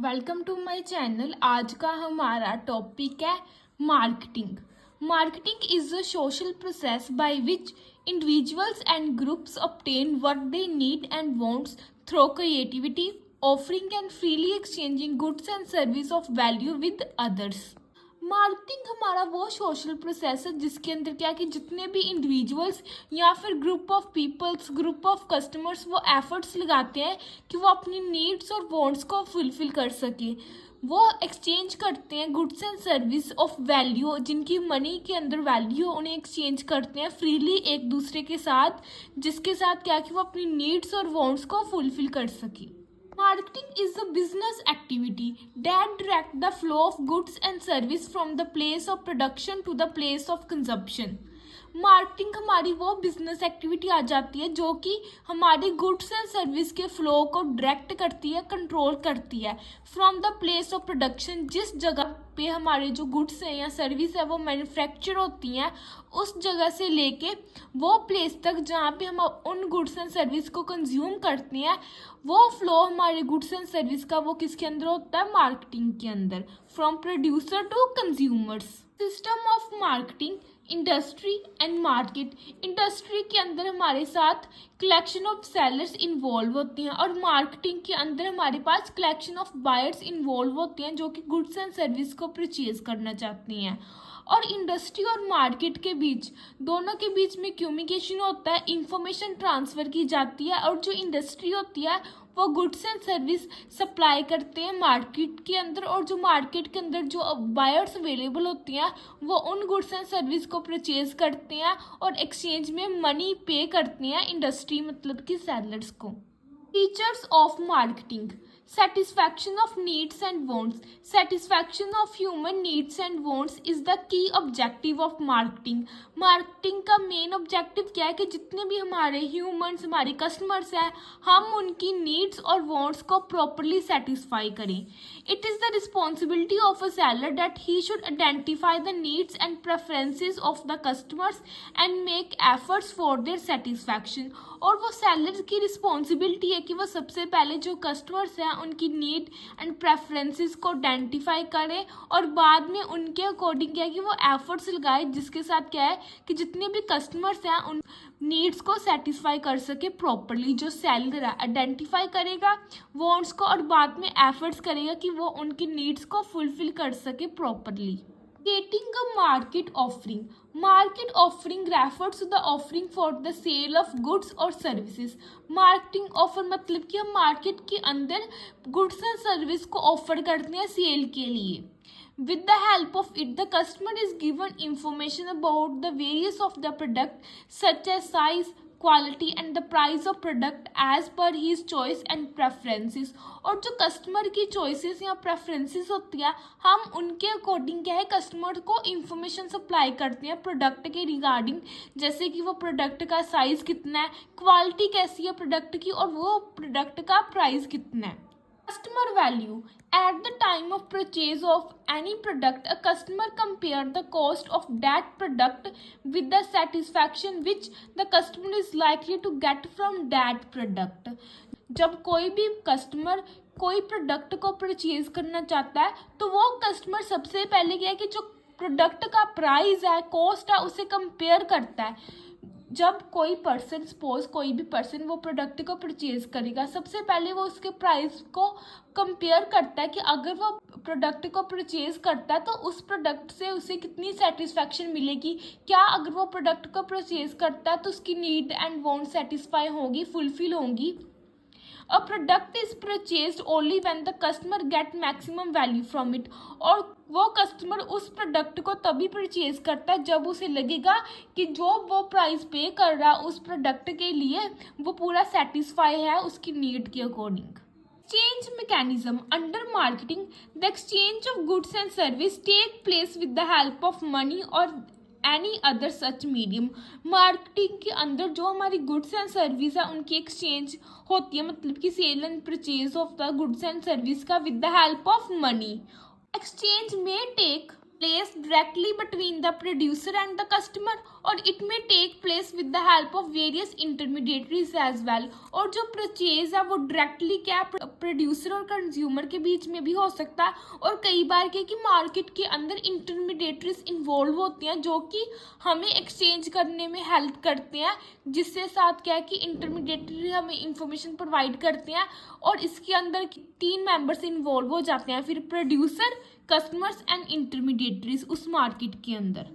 Welcome to my channel. आज का हमारा टॉपिक है marketing. Marketing is a social process by which individuals and groups obtain what they need and wants through creativity, offering and freely exchanging goods and service of value with others। Marketing हमारा वो social process है जिसके अंदर क्या कि जितने भी individuals या फिर group of peoples, group of customers वो एफर्ट्स लगाते हैं कि वो अपनी नीड्स और वांट्स को फुलफिल कर सके। वो एक्सचेंज करते हैं goods and service of value, जिनकी मनी के अंदर वैल्यू, उन्हें एक्सचेंज करते हैं फ्रीली एक दूसरे के साथ, जिसके साथ क्या कि वो अपनी नीड्स और वांट्स को फुलफिल कर सके। Marketing is a business activity that direct the flow of goods and service from the place of production to the place of consumption। Marketing हमारी वो बिजनेस एक्टिविटी आ जाती है जो कि हमारी गुड्स एंड सर्विस के फ्लो को डायरेक्ट करती है, कंट्रोल करती है। From the place of production, जिस जगह पे हमारे जो गुड्स है या सर्विस है वो मैन्युफैक्चर होती हैं, उस जगह से लेके वो प्लेस तक जहाँ पे हम उन गुड्स एंड सर्विस को कंज्यूम करते हैं, वो फ्लो हमारे गुड्स एंड सर्विस का वो किसके अंदर होता है? मार्केटिंग के अंदर। From producer to consumers. System of marketing, industry and market. Industry के अंदर हमारे साथ कलेक्शन ऑफ सेलर्स इन्वॉल्व होते हैं और मार्केटिंग के अंदर हमारे पास कलेक्शन ऑफ बायर्स इन्वॉल्व होते हैं जो कि गुड्स एंड सर्विस को परचेज करना चाहते हैं। और इंडस्ट्री और मार्केट के बीच, दोनों के बीच में कम्युनिकेशन होता है, इंफॉर्मेशन ट्रांसफ़र की जाती है। और जो इंडस्ट्री होती है वो गुड्स एंड सर्विस सप्लाई करते हैं मार्केट के अंदर, और जो मार्केट के अंदर जो बायर्स अवेलेबल होती हैं वो उन गुड्स एंड सर्विस को परचेज करते हैं और एक्सचेंज में मनी पे करते हैं इंडस्ट्री मतलब कि सेलर्स को। Features of marketing, satisfaction of needs and wants। satisfaction of human needs and wants is the key objective of marketing। Marketing का मेन ऑब्जेक्टिव क्या है कि जितने भी हमारे ह्यूमंस, हमारे कस्टमर्स हैं, हम उनकी नीड्स और वांट्स को प्रॉपरली सेटिस्फाई करें। It is the responsibility of a seller that he should identify the needs and preferences of the customers and make efforts for their satisfaction. और वो सेलर की रिस्पॉन्सिबिलिटी है कि वो सबसे पहले जो कस्टमर्स हैं उनकी नीड एंड प्रेफरेंसेस को आइडेंटिफाई करें और बाद में उनके अकॉर्डिंग क्या है कि वो एफर्ट्स लगाए, जिसके साथ क्या है कि जितने भी कस्टमर्स हैं उन नीड्स को सेटिस्फाई कर सके प्रॉपरली। जो सेलर है आइडेंटिफाई करेगा वांट्स को और बाद में एफर्ट्स करेगा कि वो उनकी नीड्स को फुलफिल कर सके properly. Creating a market offering। Market offering refers to the offering for the sale of goods or services। Marketing offer मतलब कि हम मार्केट के अंदर गुड्स एंड सर्विस को ऑफर करते हैं सेल के लिए। With the help of it, the customer is given information about the various of the product such as size, quality and the price of product as पर his choice and preferences. और जो customer की choices या preferences होती है, हम उनके according क्या है कस्टमर को इंफॉर्मेशन सप्लाई करते हैं प्रोडक्ट के रिगार्डिंग, जैसे कि वो प्रोडक्ट का साइज़ कितना है, क्वालिटी कैसी है प्रोडक्ट की, और वो प्रोडक्ट का प्राइस कितना है। Customer value। At the time of purchase of any product, a customer compare the cost of that product with the satisfaction which the customer is likely to get from that product। जब कोई भी customer कोई product को purchase करना चाहता है तो वो कस्टमर सबसे पहले क्या है कि जो प्रोडक्ट का प्राइस है, कॉस्ट है, उसे कंपेयर करता है। जब कोई पर्सन, सपोज कोई भी पर्सन वो प्रोडक्ट को परचेज करेगा, सबसे पहले वो उसके प्राइस को कंपेयर करता है कि अगर वो प्रोडक्ट को परचेज करता है तो उस प्रोडक्ट से उसे कितनी सेटिस्फैक्शन मिलेगी, क्या अगर वो प्रोडक्ट को परचेज करता है तो उसकी नीड एंड वांट सेटिस्फाई होगी, फुलफिल होंगी। A product is purchased only when the customer get maximum value from it। और वो कस्टमर उस प्रोडक्ट को तभी परचेज करता है जब उसे लगेगा कि जो वो प्राइस पे कर रहा है उस प्रोडक्ट के लिए वो पूरा सेटिस्फाई है उसकी नीड के according. Exchange mechanism। Under marketing, the exchange of goods and service take place with the help of money or any other such medium. Marketing के अंदर जो हमारी गुड्स एंड सर्विस है उनकी एक्सचेंज होती है, मतलब कि sale and purchase of the goods and service का with the help of money. Exchange may take place directly between the producer and the customer. और it may take place with the help of various intermediaries as well. और जो purchase है वो directly क्या producer और consumer के बीच में भी हो सकता है, और कई बार क्या कि मार्केट के अंदर इंटरमीडिएटरीज इन्वॉल्व होती हैं जो कि हमें एक्सचेंज करने में हेल्प करते हैं, जिससे साथ क्या है कि इंटरमीडिएटरी हमें इंफॉर्मेशन प्रोवाइड करते हैं, और इसके अंदर 3 मेंबर्स इन्वॉल्व हो जाते हैं, फिर प्रोड्यूसर, कस्टमर्स एंड इंटरमीडिएटरीज उस मार्केट के अंदर।